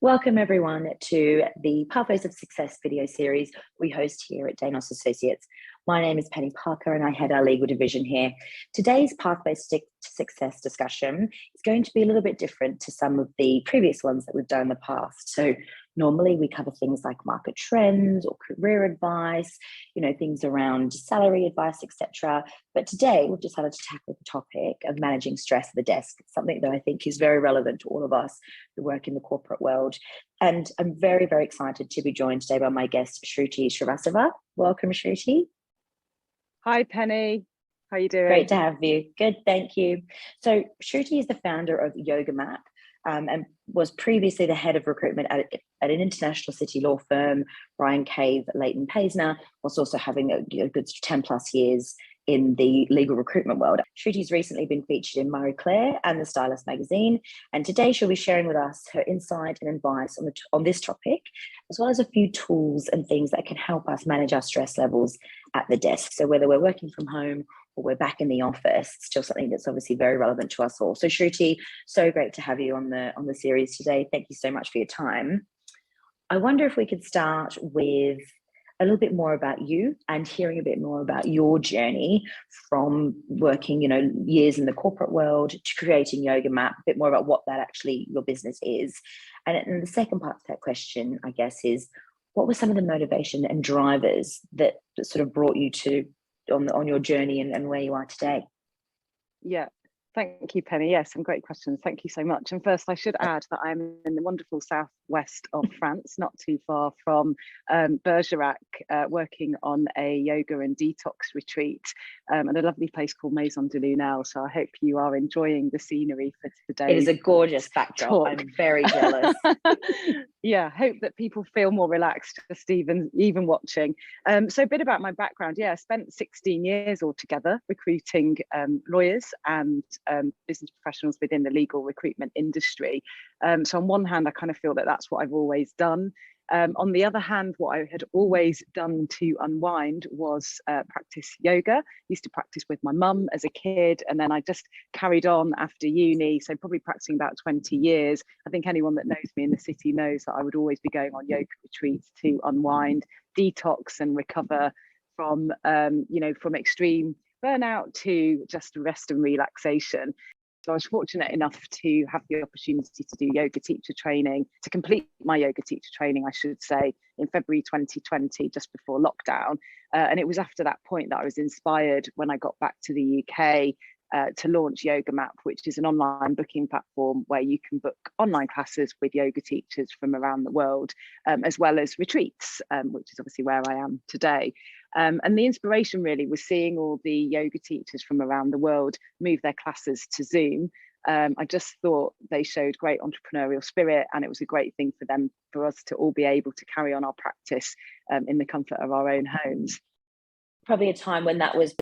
Welcome everyone to the Pathways of Success video series we host here at Danos Associates. My name is Penny Parker and I head our legal division here. Today's Pathways to Success discussion is going to be a little bit different to some of the previous ones that we've done in the past. So normally we cover things like market trends or career advice, things around salary advice, etc. But today we've decided to tackle the topic of managing stress at the desk. It's something that I think is very relevant to all of us who work in the corporate world. And I'm very, very excited to be joined today by my guest, Shruti Srivastava. Welcome, Shruti. Hi, Penny. How are you doing? Great to have you. Good, thank you. So Shruti is the founder of Yoga Mapp and was previously the head of recruitment at an international city law firm, Bryan, Leighton, Paisner, whilst also having a good 10 plus years in the legal recruitment world. Shruti's recently been featured in Marie Claire and the Stylist magazine, and today she'll be sharing with us her insight and advice on this topic, as well as a few tools and things that can help us manage our stress levels at the desk. So whether we're working from home or we're back in the office, it's still something that's obviously very relevant to us all. So Shruti, so great to have you on the series today. Thank you so much for your time. I wonder if we could start with a little bit more about you and hearing a bit more about your journey from working, years in the corporate world to creating Yoga Mapp, a bit more about what that actually your business is. And the second part of that question, I guess, is what were some of the motivation and drivers that sort of brought you to on your journey and where you are today? Yeah. Thank you, Penny. Yes, some great questions. Thank you so much. And first, I should add that I'm in the wonderful southwest of France, not too far from Bergerac, working on a yoga and detox retreat at a lovely place called Maison de Lunel. So I hope you are enjoying the scenery for today. It is a gorgeous backdrop. I'm very jealous. Yeah, hope that people feel more relaxed just even watching. So a bit about my background. Yeah, I spent 16 years altogether recruiting lawyers and business professionals within the legal recruitment industry. So on one hand, I kind of feel that that's what I've always done. On the other hand, what I had always done to unwind was practice yoga. Used to practice with my mum as a kid, and then I just carried on after uni. So probably practicing about 20 years. I think anyone that knows me in the city knows that I would always be going on yoga retreats to unwind, detox, and recover from from extreme burnout to just rest and relaxation. So I was fortunate enough to have the opportunity to do yoga teacher training, to complete my yoga teacher training, I should say, in February 2020, just before lockdown. And it was after that point that I was inspired when I got back to the UK to launch Yoga Mapp, which is an online booking platform where you can book online classes with yoga teachers from around the world, as well as retreats, which is obviously where I am today. And the inspiration really was seeing all the yoga teachers from around the world move their classes to Zoom. I just thought they showed great entrepreneurial spirit, and it was a great thing for us to all be able to carry on our practice in the comfort of our own homes. Probably a time when that was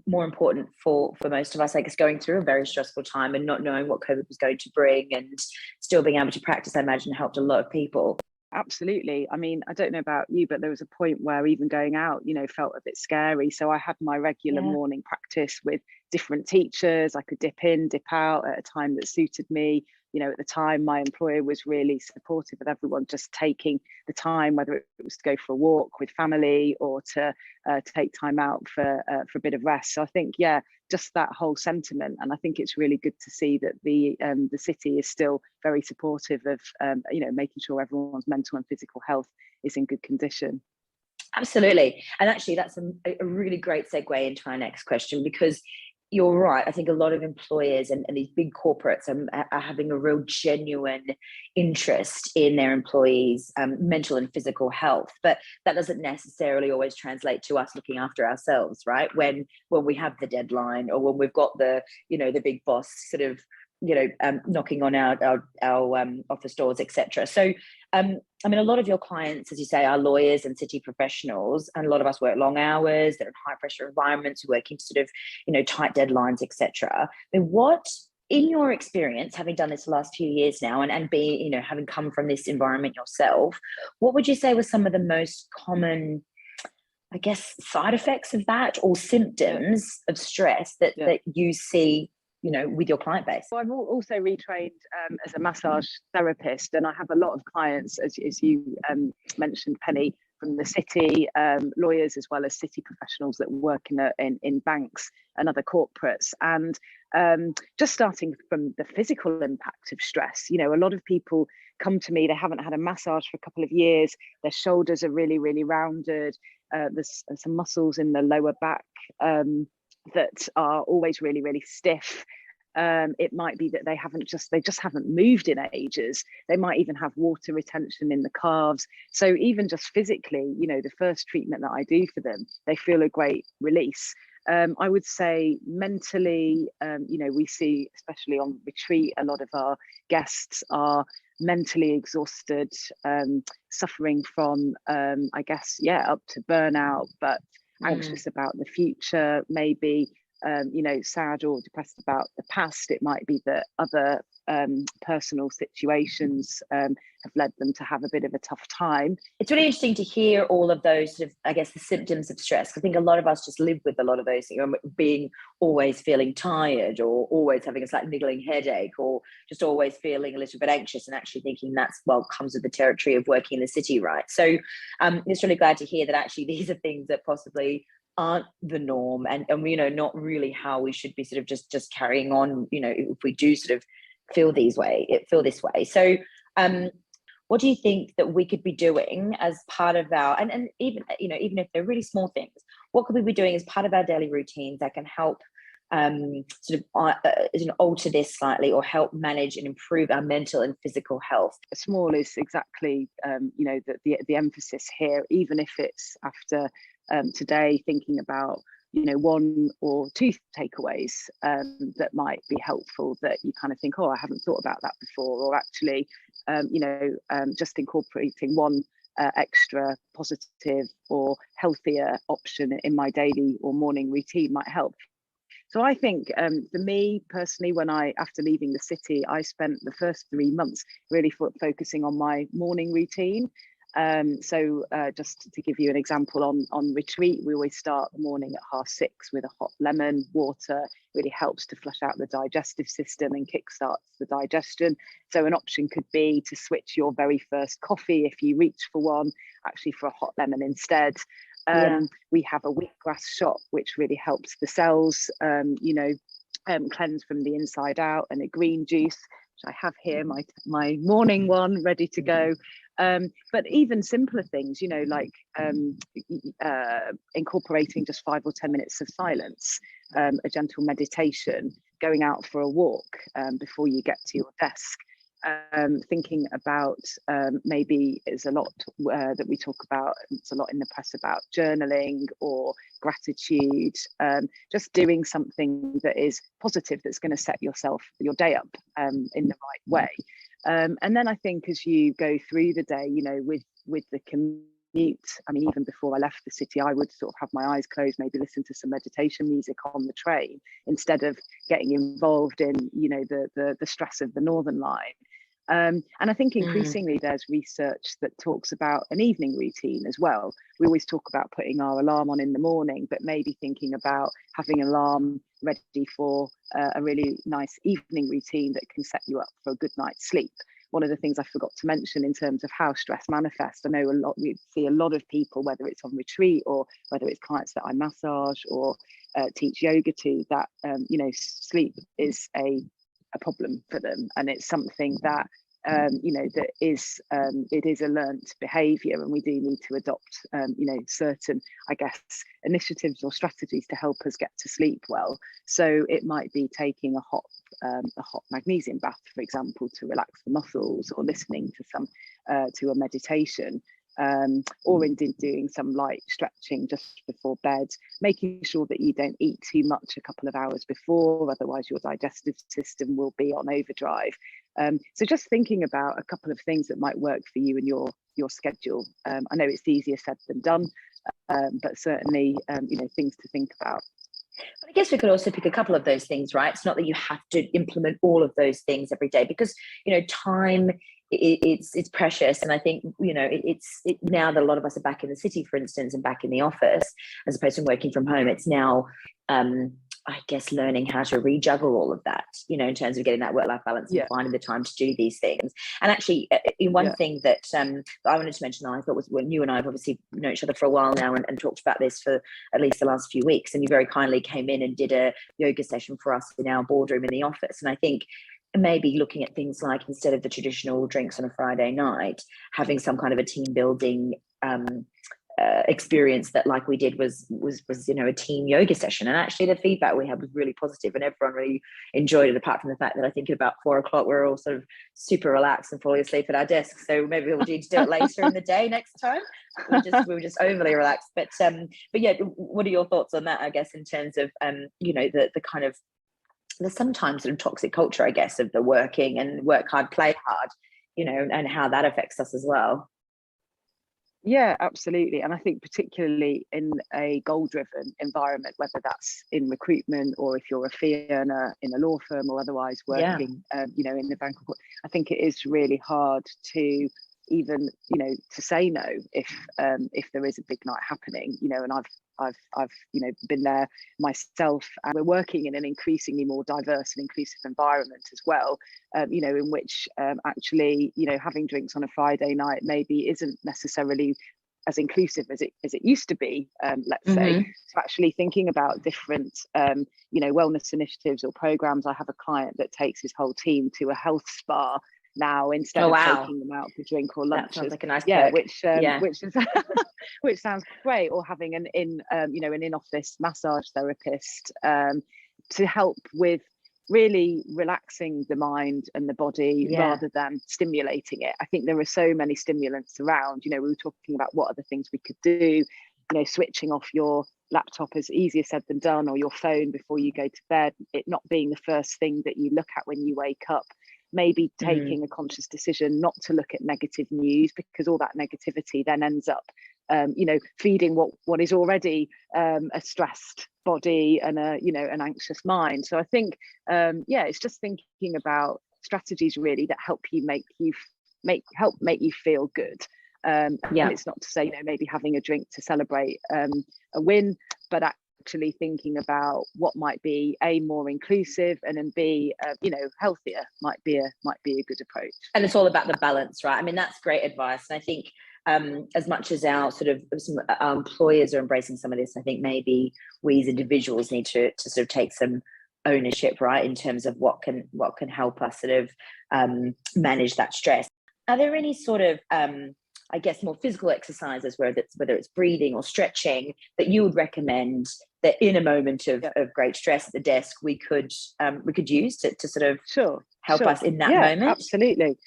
more important for most of us, I guess, going through a very stressful time and not knowing what COVID was going to bring, and still being able to practice, I imagine, helped a lot of people. Absolutely. I mean, I don't know about you, but there was a point where even going out, felt a bit scary. So I had my regular morning practice with different teachers. I could dip in, dip out at a time that suited me. At the time, my employer was really supportive of everyone just taking the time, whether it was to go for a walk with family or to take time out for a bit of rest. So I think, just that whole sentiment. And I think it's really good to see that the city is still very supportive of, making sure everyone's mental and physical health is in good condition. Absolutely. And actually, that's a really great segue into our next question, because you're right. I think a lot of employers and these big corporates are having a real genuine interest in their employees' mental and physical health, but that doesn't necessarily always translate to us looking after ourselves, right? When we have the deadline, or when we've got the big boss sort of knocking on our office doors, etc. So a lot of your clients, as you say, are lawyers and city professionals, and a lot of us work long hours. They're in high pressure environments, working sort of tight deadlines, etc. What, in your experience, having done this the last few years now, and being having come from this environment yourself, what would you say were some of the most common, I guess, side effects of that, or symptoms of stress that you see with your client base? Well, I've also retrained as a massage therapist, and I have a lot of clients, as you mentioned, Penny, from the city, lawyers as well as city professionals that work in banks and other corporates. And just starting from the physical impact of stress, a lot of people come to me, they haven't had a massage for a couple of years, their shoulders are really, really rounded, there's some muscles in the lower back that are always really, really stiff. It might be that they just haven't moved in ages. They might even have water retention in the calves. So even just physically, the first treatment that I do for them, they feel a great release. I would say mentally, we see, especially on retreat, a lot of our guests are mentally exhausted, suffering from, up to burnout, but anxious about the future, maybe. Sad or depressed about the past. It might be that other personal situations have led them to have a bit of a tough time. It's really interesting to hear all of those sort of, I guess, the symptoms of stress. I think a lot of us just live with a lot of those, being always feeling tired, or always having a slight niggling headache, or just always feeling a little bit anxious, and actually thinking that's, comes with the territory of working in the city, right? So it's really glad to hear that actually these are things that possibly aren't the norm, and not really how we should be sort of just carrying on, if we do sort of feel this way. So what do you think that we could be doing as part of our, and even if they're really small things, what could we be doing as part of our daily routines that can help alter this slightly, or help manage and improve our mental and physical health? Small is exactly the emphasis here, even if it's after today, thinking about one or two takeaways that might be helpful, that you kind of think, I haven't thought about that before, or actually just incorporating one extra positive or healthier option in my daily or morning routine might help. So I think for me personally, after leaving the city, I spent the first 3 months really focusing on my morning routine. Just to give you an example, on retreat, we always start the morning at 6:30 with a hot lemon water. Really helps to flush out the digestive system and kickstarts the digestion. So an option could be to switch your very first coffee, if you reach for one, actually for a hot lemon instead. We have a wheatgrass shot, which really helps the cells, cleanse from the inside out, and a green juice, which I have here, my morning one ready to go. But even simpler things, like incorporating just 5 or 10 minutes of silence, a gentle meditation, going out for a walk before you get to your desk. Thinking about maybe it's a lot that we talk about, it's a lot in the press about journaling or gratitude, just doing something that is positive, that's going to set your day up in the right way. And then I think as you go through the day, with the commute, even before I left the city, I would sort of have my eyes closed, maybe listen to some meditation music on the train, instead of getting involved in, the stress of the Northern Line. And I think increasingly there's research that talks about an evening routine as well. We always talk about putting our alarm on in the morning, but maybe thinking about having an alarm ready for a really nice evening routine that can set you up for a good night's sleep. One of the things I forgot to mention in terms of how stress manifests, I know we see a lot of people, whether it's on retreat or whether it's clients that I massage or teach yoga to, that sleep is a problem for them, and it's something that that is it is a learnt behaviour, and we do need to adopt certain, I guess, initiatives or strategies to help us get to sleep well. So it might be taking a hot magnesium bath, for example, to relax the muscles, or listening to a meditation, or indeed doing some light stretching just before bed, making sure that you don't eat too much a couple of hours before, otherwise your digestive system will be on overdrive. So just thinking about a couple of things that might work for you and your schedule. I know it's easier said than done, but certainly things to think about. But I guess we could also pick a couple of those things, right? It's not that you have to implement all of those things every day, because time, it's precious. And I think it's now that a lot of us are back in the city, for instance, and back in the office, as opposed to working from home, it's now I guess learning how to rejuggle all of that, in terms of getting that work-life balance and finding the time to do these things. And actually, one thing that I wanted to mention, I thought, was when you and I have obviously known each other for a while now and talked about this for at least the last few weeks, and you very kindly came in and did a yoga session for us in our boardroom in the office. And I think maybe looking at things like, instead of the traditional drinks on a Friday night, having some kind of a team building experience that, like we did, was a team yoga session. And actually the feedback we had was really positive, and everyone really enjoyed it, apart from the fact that I think at about 4 o'clock we're all sort of super relaxed and falling asleep at our desks. So maybe we'll need to do it later in the day next time. We were just overly relaxed. But yeah, what are your thoughts on that, I guess, in terms of the kind of the sometimes sort of toxic culture, I guess, of the working and work hard, play hard, and how that affects us as well? Yeah, absolutely. And I think particularly in a goal-driven environment, whether that's in recruitment or if you're a fee earner in a law firm or otherwise working, in the bank, I think it is really hard to even, to say no if there is a big night happening, and I've been there myself, and we're working in an increasingly more diverse and inclusive environment as well, in which actually having drinks on a Friday night maybe isn't necessarily as inclusive as it used to be, let's say. So actually thinking about different wellness initiatives or programs. I have a client that takes his whole team to a health spa now, instead of taking them out for drink or lunches. That sounds like a nice perk. Which is which sounds great. Or having an in-office massage therapist to help with really relaxing the mind and the body rather than stimulating it. I think there are so many stimulants around. We were talking about what other things we could do. Switching off your laptop is easier said than done, or your phone before you go to bed, it not being the first thing that you look at when you wake up. Maybe taking a conscious decision not to look at negative news, because all that negativity then ends up feeding what is already a stressed body and an anxious mind. So I think it's just thinking about strategies really that help you make you feel good. And it's not to say maybe having a drink to celebrate a win, but actually thinking about what might be A, more inclusive, and then B, healthier might be a good approach. And it's all about the balance, right? I mean, that's great advice. And I think as much as our employers are embracing some of this, I think maybe we as individuals need to sort of take some ownership, right, in terms of what can help us sort of manage that stress. Are there any sort of I guess more physical exercises, whether it's breathing or stretching, that you would recommend that in a moment of great stress at the desk we could use to sort of help us in that moment? Absolutely.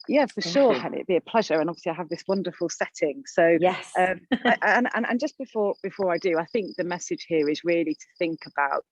Yeah, for sure. And it'd be a pleasure. And obviously I have this wonderful setting. So yes. and just before I do, I think the message here is really to think about,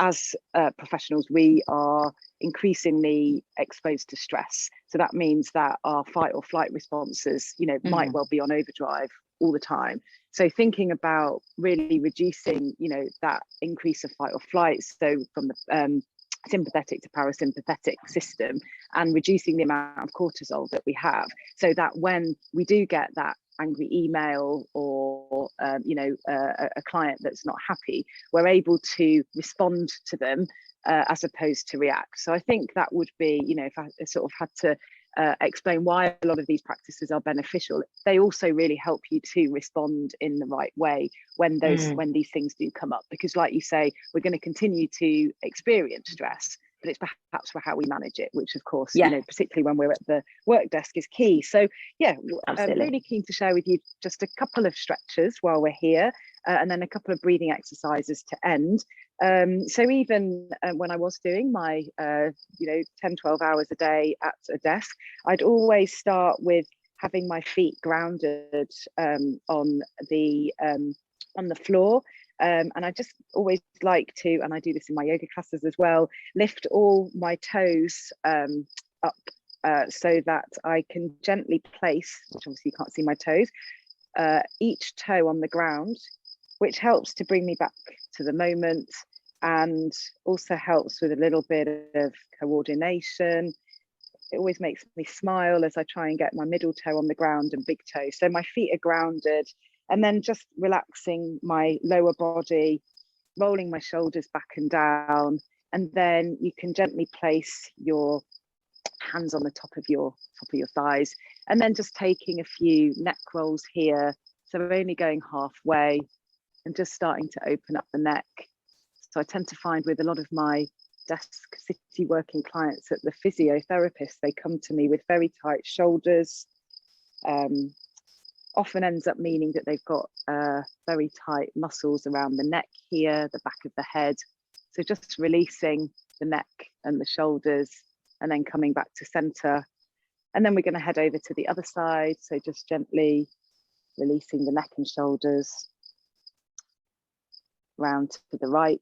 as professionals, we are increasingly exposed to stress. So that means that our fight or flight responses, might well be on overdrive all the time. So thinking about really reducing, that increase of fight or flight, so from the sympathetic to parasympathetic system, and reducing the amount of cortisol that we have, so that when we do get that angry email or a client that's not happy, we're able to respond to them as opposed to react. So I think that would be, if I sort of had to explain why a lot of these practices are beneficial, they also really help you to respond in the right way when these things do come up, because like you say, we're going to continue to experience stress, but it's perhaps for how we manage it, which of course, particularly when we're at the work desk, is key. So I'm really keen to share with you just a couple of stretches while we're here, and then a couple of breathing exercises to end. So even when I was doing my 10-12 hours a day at a desk, I'd always start with having my feet grounded on the floor. And I just always like to, and I do this in my yoga classes as well, lift all my toes up so that I can gently place, which obviously you can't see my toes, each toe on the ground, which helps to bring me back to the moment and also helps with a little bit of coordination. It always makes me smile as I try and get my middle toe on the ground and big toe. So my feet are grounded, and then just relaxing my lower body rolling my shoulders back and down, and then you can gently place your hands on the top of your thighs, and then just taking a few neck rolls here. So we're only going halfway and just starting to open up the neck. So I tend to find with a lot of my desk city working clients that the physiotherapists, they come to me with very tight shoulders. Often ends up meaning that they've got very tight muscles around the neck here, the back of the head. So just releasing the neck and the shoulders, and then coming back to center. And then we're going to head over to the other side. So just gently releasing the neck and shoulders, round to the right.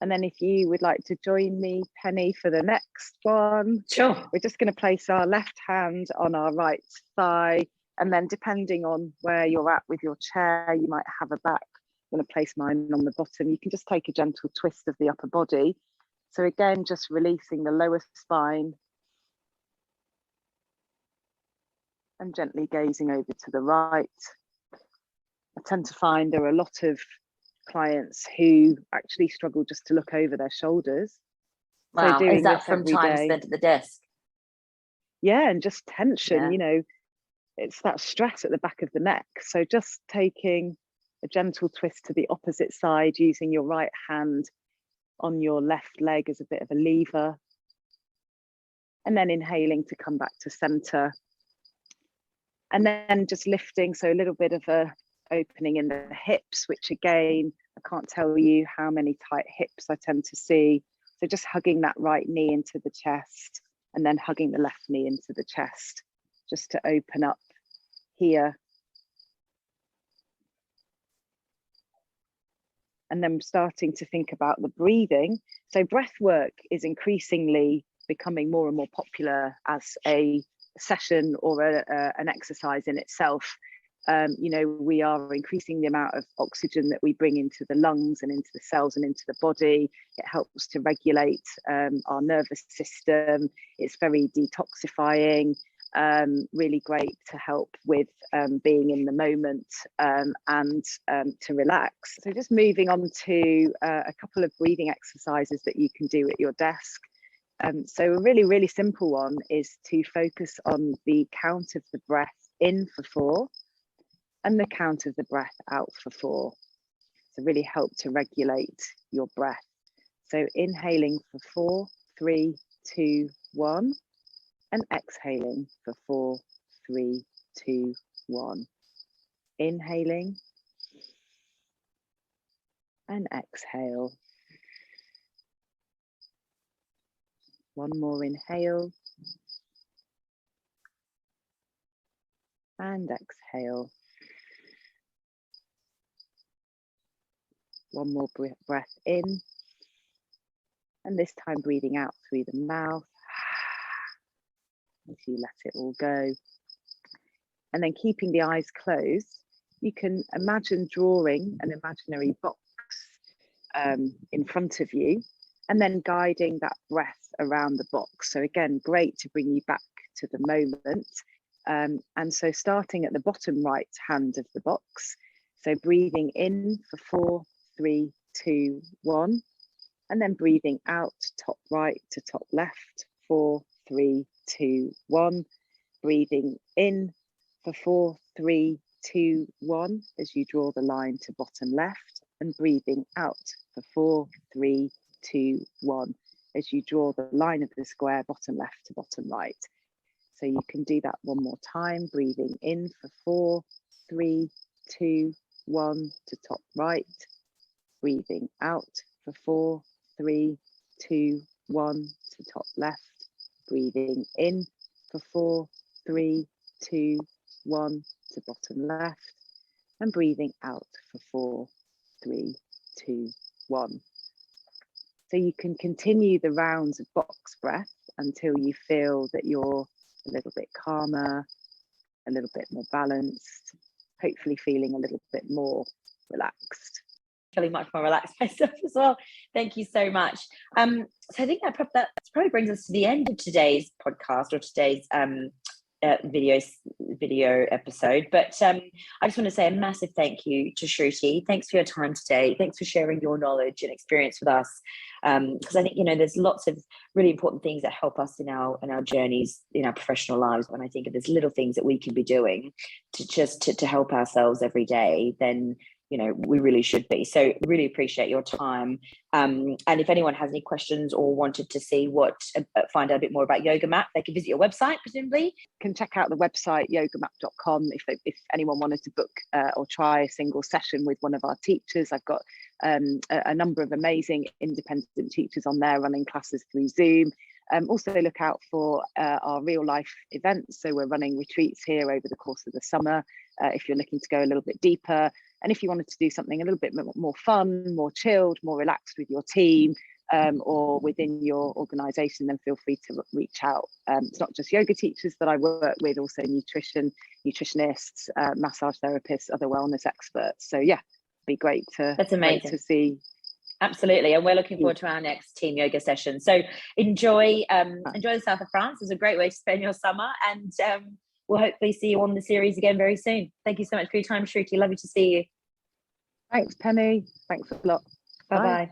And then if you would like to join me, Penny, for the next one. Sure. We're just going to place our left hand on our right thigh. And then depending on where you're at with your chair, you might have a back. I'm going to place mine on the bottom. You can just take a gentle twist of the upper body. So again, just releasing the lower spine. And gently gazing over to the right. I tend to find there are a lot of clients who actually struggle just to look over their shoulders. Wow, so is that from time day, spent at the desk? Yeah, and just tension, Yeah. you know, it's that stress at the back of the neck. So just taking a gentle twist to the opposite side, using your right hand on your left leg as a bit of a lever. And then inhaling to come back to center. And then just lifting, so a little bit of a opening in the hips, which again, I can't tell you how many tight hips I tend to see. So just hugging that right knee into the chest, and then hugging the left knee into the chest, just to open up here. And then starting to think about the breathing. So breath work is increasingly becoming more and more popular as a session or an exercise in itself. You know, we are increasing the amount of oxygen that we bring into the lungs and into the cells and into the body. It helps to regulate our nervous system. It's very detoxifying, really great to help with being in the moment and to relax. So just moving on to a couple of breathing exercises that you can do at your desk. So a really simple one is to focus on the count of the breath in for 4 and the count of the breath out for 4. So really help to regulate your breath. So inhaling for 4, 3, 2, 1, and exhaling for 4, 3, 2, 1. Inhaling and exhale. One more inhale and exhale. One more breath in, and this time breathing out through the mouth as you let it all go. And then keeping the eyes closed, you can imagine drawing an imaginary box in front of you, and then guiding that breath around the box. So again, great to bring you back to the moment. And so starting at the bottom right hand of the box, so breathing in for 4, 3, 2, 1, and then breathing out top right to top left, 4, 3, 2, 1, breathing in for 4, 3, 2, 1 as you draw the line to bottom left, and breathing out for 4, 3, 2, 1 as you draw the line of the square bottom left to bottom right. So you can do that one more time, breathing in for 4, 3, 2, 1 to top right, breathing out for 4, 3, 2, 1 to top left, breathing in for 4, 3, 2, 1 to bottom left, and breathing out for 4, 3, 2, 1. So you can continue the rounds of box breath until you feel that you're a little bit calmer, a little bit more balanced, hopefully feeling a little bit more relaxed. Feeling much more relaxed myself as well. Thank you so much. So I think that probably brings us to the end of today's podcast or today's video episode. But I just want to say a massive thank you to Shruti. Thanks for your time today. Thanks for sharing your knowledge and experience with us. Because I think, there's lots of really important things that help us in our journeys in our professional lives. When I think of there's little things that we can be doing to help ourselves every day, then we really should be. So really appreciate your time. And if anyone has any questions or wanted to see find out a bit more about Yoga Mapp, they can visit your website, presumably. Can check out the website yogamapp.com if anyone wanted to book or try a single session with one of our teachers. I've got a number of amazing independent teachers on there running classes through Zoom. Also look out for our real life events. So we're running retreats here over the course of the summer if you're looking to go a little bit deeper. And if you wanted to do something a little bit more fun, more chilled, more relaxed with your team or within your organisation, then feel free to reach out. It's not just yoga teachers that I work with, also nutritionists, massage therapists, other wellness experts. So yeah, it'd be great to, That's amazing. Great to see. Absolutely, and we're looking forward to our next team yoga session. So enjoy the south of France. It's a great way to spend your summer, and we'll hopefully see you on the series again very soon. Thank you so much for your time, Shruti. Lovely to see you. Thanks, Penny. Thanks a lot. Bye-bye.